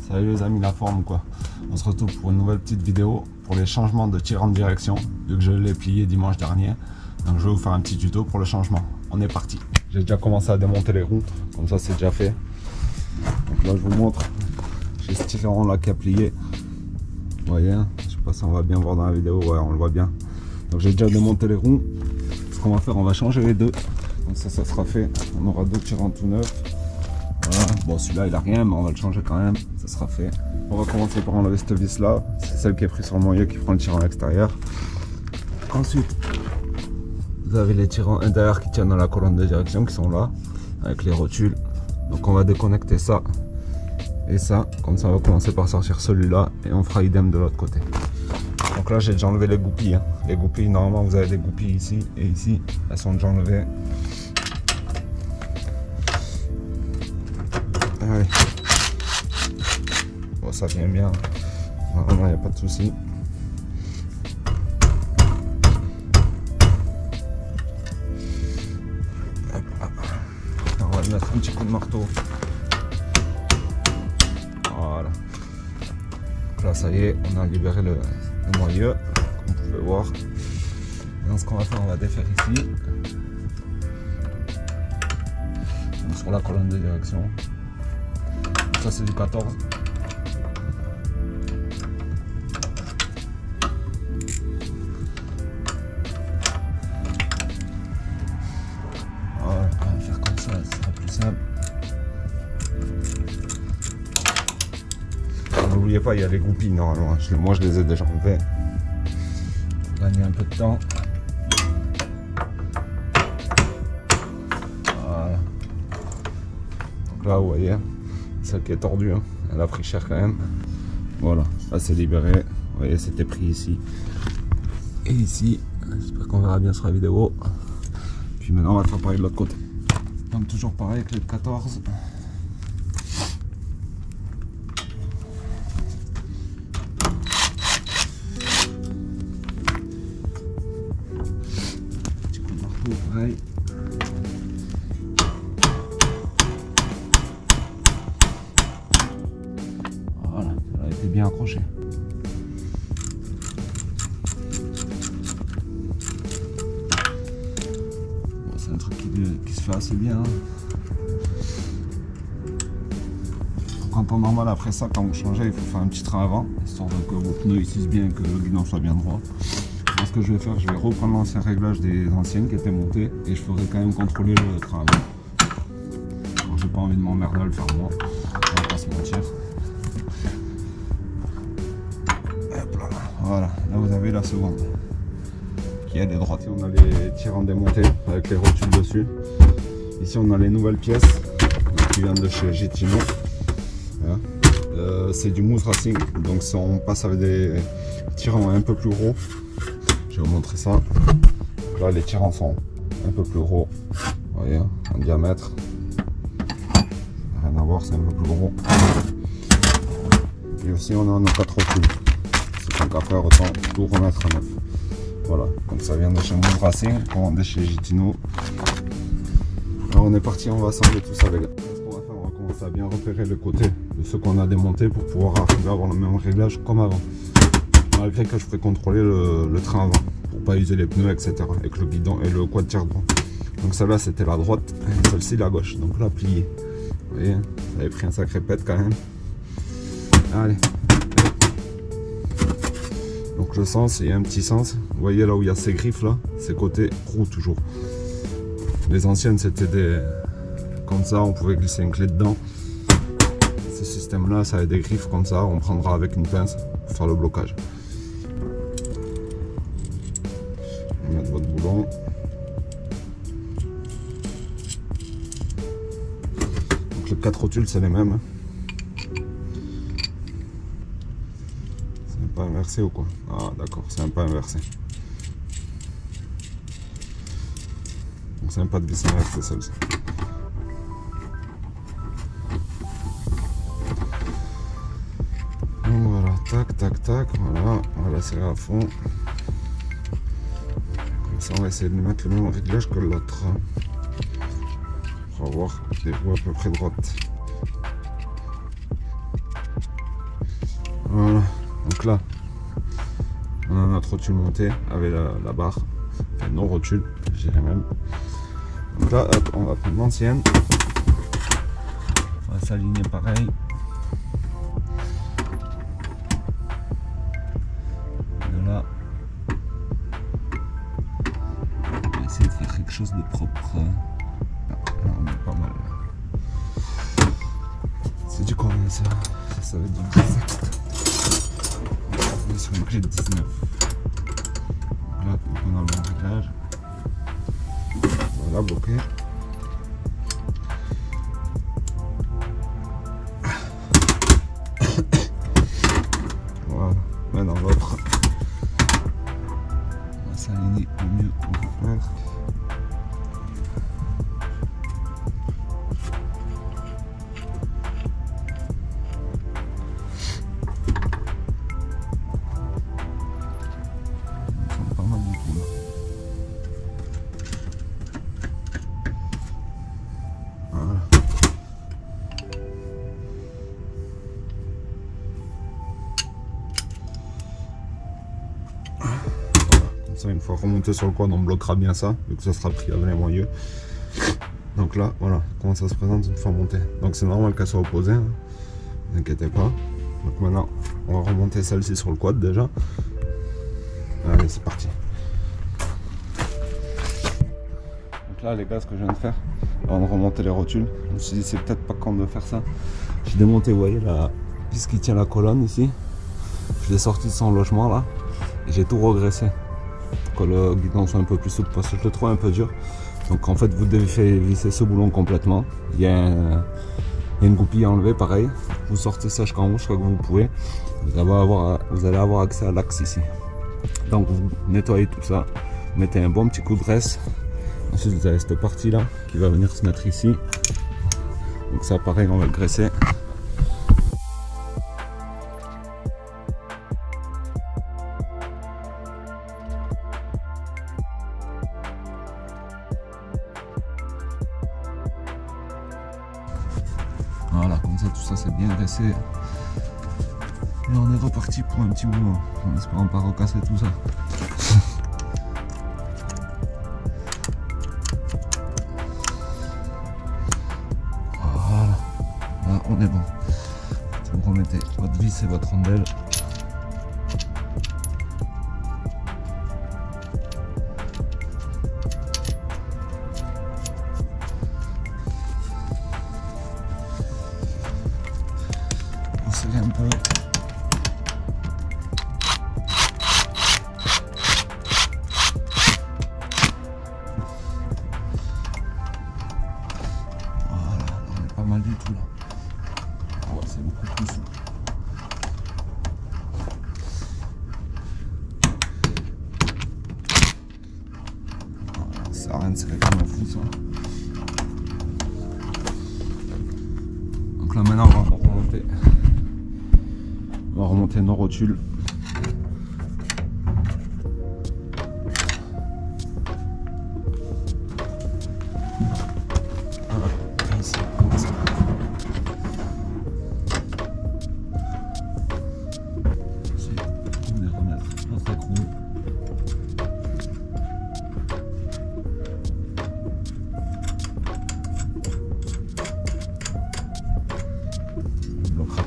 Salut les amis, la forme quoi. On se retrouve pour une nouvelle petite vidéo pour les changements de tirant de direction, vu que je l'ai plié dimanche dernier. Donc je vais vous faire un petit tuto pour le changement. On est parti. J'ai déjà commencé à démonter les roues, comme ça c'est déjà fait. Donc là je vous montre, j'ai ce tirant là qui a plié. Vous voyez, je sais pas si on va bien voir dans la vidéo, ouais on le voit bien. Donc j'ai déjà démonté les roues. Ce qu'on va faire, on va changer les deux. Donc ça sera fait, on aura deux tirants tout neufs. Voilà. Bon celui-là il a rien mais on va le changer quand même, ça sera fait. On va commencer par enlever cette vis là, c'est celle qui est prise sur le moyen qui prend le tirant à l'extérieur. Ensuite vous avez les tirants intérieurs qui tiennent dans la colonne de direction qui sont là, avec les rotules. Donc on va déconnecter ça et ça, comme ça on va commencer par sortir celui-là et on fera idem de l'autre côté. Donc là j'ai déjà enlevé les goupilles, hein. Les goupilles, normalement vous avez des goupilles ici et ici, elles sont déjà enlevées. Allez. Bon, ça vient bien, normalement il n'y a pas de souci. On va mettre un petit coup de marteau. Voilà. Donc là ça y est, on a libéré le noyau, comme vous pouvez voir. Maintenant ce qu'on va faire, on va défaire ici. Donc, sur la colonne de direction. Ça c'est du 14. Voilà, on va faire comme ça, ce sera plus simple. N'oubliez pas, il y a les goupilles normalement. Moi je les ai déjà enlevées. Pour gagner un peu de temps. Voilà. Donc là vous voyez, celle qui est tordue, hein, elle a pris cher quand même. Voilà, là c'est libéré. Vous voyez, c'était pris ici et ici. J'espère qu'on verra bien sur la vidéo. Puis maintenant on va faire pareil de l'autre côté. Donc toujours pareil avec le 14. Petit coup de marteau pareil. Voilà, elle a été bien accrochée. C'est un truc qui se fait assez bien. En temps normal, après ça, quand vous changez, il faut faire un petit train avant, histoire que vos pneus ici bien, que le guidon soit bien droit. Moi, ce que je vais faire, je vais reprendre l'ancien réglage des anciennes qui étaient montées et je ferai quand même contrôler le train avant. J'ai pas envie de m'emmerder à le faire moi, on va pas se mentir. Hop là, voilà, là vous avez la seconde. Qui est droite. Ici on a les tirants démontés avec les rotules dessus. Ici on a les nouvelles pièces qui viennent de chez Gitino. Voilà. C'est du mousse racing, donc ça, on passe avec des tirants un peu plus gros. Je vais vous montrer ça. Là les tirants sont un peu plus gros, vous voyez, en diamètre. Rien à voir, c'est un peu plus gros. Et aussi on a nos 4 rotules. C'est donc après autant tout remettre à neuf. Voilà, donc ça vient de chez Mousse Racing, commandé chez Gitino. Alors on est parti, on va assembler tout ça les gars. Ce qu'on va faire, on va commencer à bien repérer le côté de ce qu'on a démonté pour pouvoir arriver à avoir le même réglage comme avant. Malgré que je ferai contrôler le train avant, pour pas user les pneus, etc. Avec le guidon et le quad tire droit. Donc celle-là c'était la droite, et celle-ci la gauche, donc là plié. Vous voyez, ça avait pris un sacré pet quand même. Allez. Donc le sens, il y a un petit sens. Vous voyez là où il y a ces griffes là, c'est côté roue toujours. Les anciennes c'était des comme ça, on pouvait glisser une clé dedans. Ce système là, ça a des griffes comme ça, on prendra avec une pince pour faire le blocage. On va mettre votre boulon. Donc les 4 rotules c'est les mêmes. Pas inversé ou quoi? Ah d'accord, c'est un pas inversé. Donc c'est un pas de vis inversé celle-ci. Donc voilà, tac tac tac, voilà, on va la serrer à fond. Comme ça on va essayer de mettre le même réglage que l'autre. Pour avoir des roues à peu près droites. là, on a notre rotule montée avec la barre, enfin nos rotules, je dirais même. Donc là, hop, on va prendre l'ancienne. On va s'aligner pareil. De là. On va essayer de faire quelque chose de propre. Là, on est pas mal. C'est du combien ça? Ça va être du 17. On est sur une clé de 19. Donc là, on a le bon réglage. Voilà, bloqué. Voilà, maintenant l'autre. On va s'aligner au mieux qu'on peut faire. Pas mal du tout là. Voilà. Comme ça, une fois remonté sur le quad, on bloquera bien ça, vu que ça sera pris avec les moyeux. Donc là, voilà comment ça se présente une fois monté. Donc c'est normal qu'elle soit opposée, hein. Ne vous inquiétez pas. Donc maintenant, on va remonter celle-ci sur le quad déjà. Allez, c'est parti. Donc là, les gars, ce que je viens de faire, avant de remonter les rotules, je me suis dit c'est peut-être pas quand de faire ça. J'ai démonté, vous voyez, la piste qui tient la colonne ici. Je l'ai sorti de son logement là, et j'ai tout regressé pour que le guidon soit un peu plus souple parce que je le trouve un peu dur. Donc en fait, vous devez faire visser ce boulon complètement. Il y a une goupille à enlever, pareil. Vous sortez ça jusqu'en haut, jusqu'à que vous pouvez. Vous allez avoir accès à l'axe ici. Donc vous nettoyez tout ça, vous mettez un bon petit coup de graisse. Ensuite vous avez cette partie là qui va venir se mettre ici. Donc ça pareil, on va le graisser. Voilà, comme ça tout ça c'est bien graissé. Et on est reparti pour un petit moment, en espérant pas recasser tout ça. Voilà, là on est bon. Vous remettez votre vis et votre rondelle. On serre un peu. Pas mal du tout là. Ouais, c'est beaucoup plus souple. Voilà, ça sert à rien de serrer comme un fou ça. Donc là maintenant on va remonter. On va remonter nos rotules.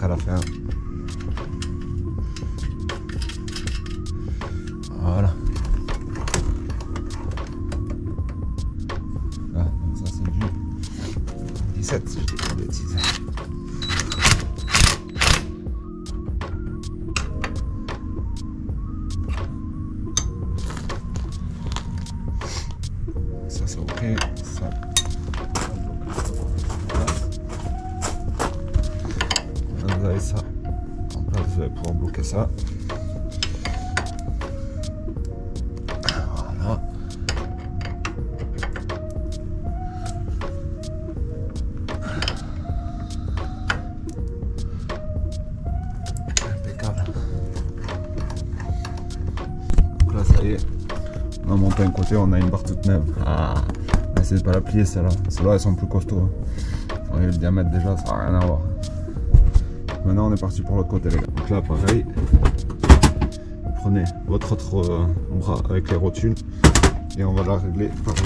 À la fin. Voilà. Ah, donc ça c'est du 17 si je dis pas de bêtises. Ça c'est ok. Ça. Vous avez ça en place, vous allez pouvoir bloquer ça. Voilà. Impeccable. Donc là ça y est, on a monté un côté, on a une barre toute neuve. Ah, essayez de pas la plier celle-là. Celles-là elles sont plus costauds. Hein. Le diamètre déjà ça n'a rien à voir. Maintenant on est parti pour l'autre côté les gars. Donc là pareil, prenez votre autre bras avec les rotules et on va la régler pareil.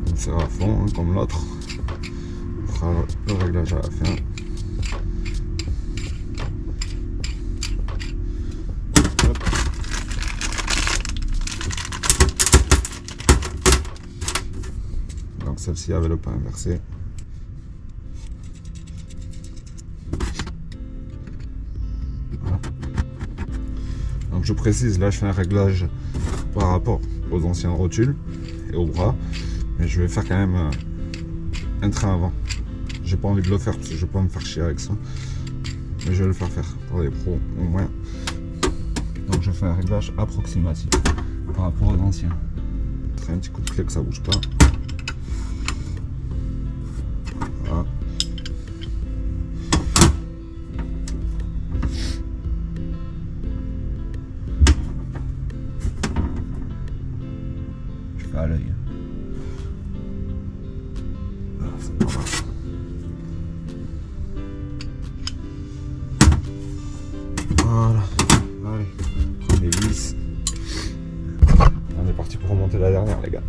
On serre à fond, hein, comme l'autre. On fera le réglage à la fin. Donc celle-ci avait le pas inversé. Voilà. Donc je précise, là je fais un réglage par rapport aux anciennes rotules et au bras, mais je vais faire quand même un train avant. J'ai pas envie de le faire parce que je vais pas me faire chier avec ça, mais je vais le faire par les pros au moins. Donc je fais un réglage approximatif par rapport aux anciens. Un petit coup de clé que ça bouge pas. Voilà. Je fais à l'œil. Voilà. Allez, prends les vis. On est parti pour remonter la dernière, les gars.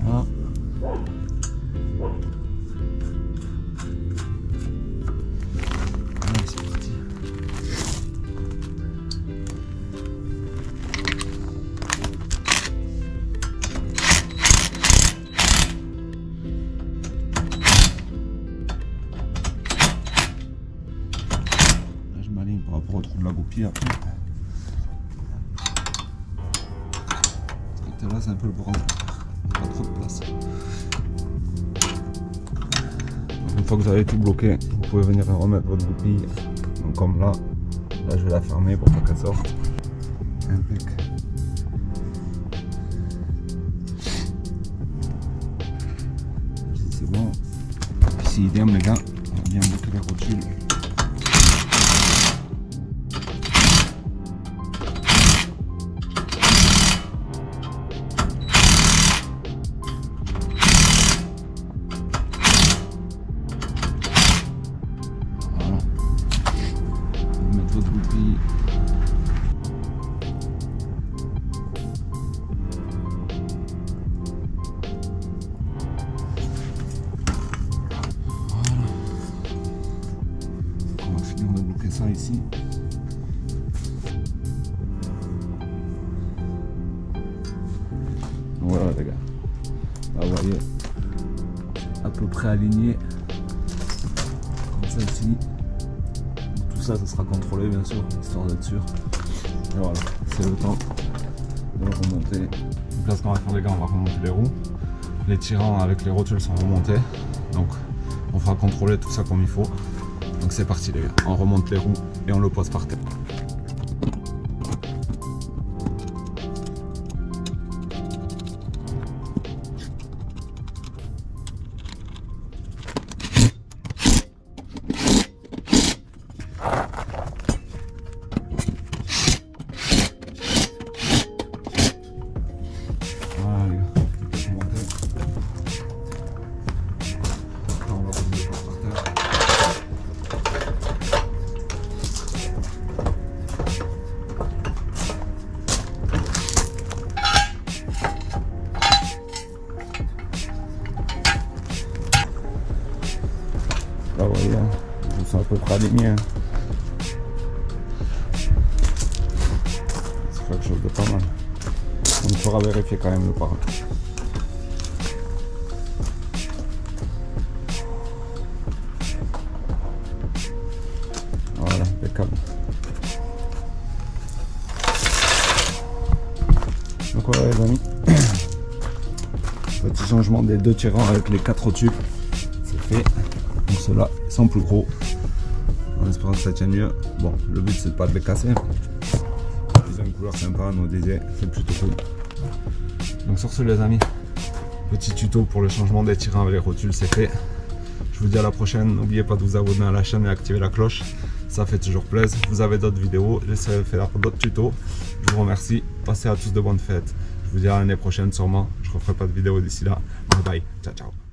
Voilà. Allez, c'est parti. Par rapport au trou de la goupille après. Ce côté là c'est un peu le bordel, pas trop de place. Donc, une fois que vous avez tout bloqué, vous pouvez venir remettre votre goupille. Donc comme là je vais la fermer pour pas qu'elle sorte. Impec. C'est bon. Ici idem les gars, on va bien bloquer les rotules. Ça ici. Voilà les gars, là vous voyez à peu près aligné comme celle-ci. Tout ça sera contrôlé bien sûr, histoire d'être sûr. Et voilà, c'est le temps de le remonter. Donc là ce qu'on va faire les gars, on va remonter les roues. Les tirants avec les rotules sont remontés, donc on fera contrôler tout ça comme il faut. Donc c'est parti les gars, on remonte les roues et on le pose par terre. Voilà les gars, remonter. On va poser les choses par terre. Là vous voyez, ils sont à peu près alignés. C'est quelque chose de pas mal. On fera vérifier quand même le parent. Voilà, impeccable. Donc voilà les amis, petit changement des deux tirants avec les 4 tubes, c'est fait. Donc ceux-là sont plus gros, en espérant que ça tienne mieux. Bon, le but c'est pas de les casser. Ils ont une couleur sympa, nous disait, c'est plutôt cool. Donc sur ce les amis, petit tuto pour le changement des tirants avec les rotules, c'est fait. Je vous dis à la prochaine, n'oubliez pas de vous abonner à la chaîne et activer la cloche. ça fait toujours plaisir. Vous avez d'autres vidéos, j'essaierai de faire d'autres tutos. Je vous remercie, passez à tous de bonnes fêtes. Je vous dis à l'année prochaine sûrement, je ne referai pas de vidéo d'ici là. Bye bye, ciao ciao.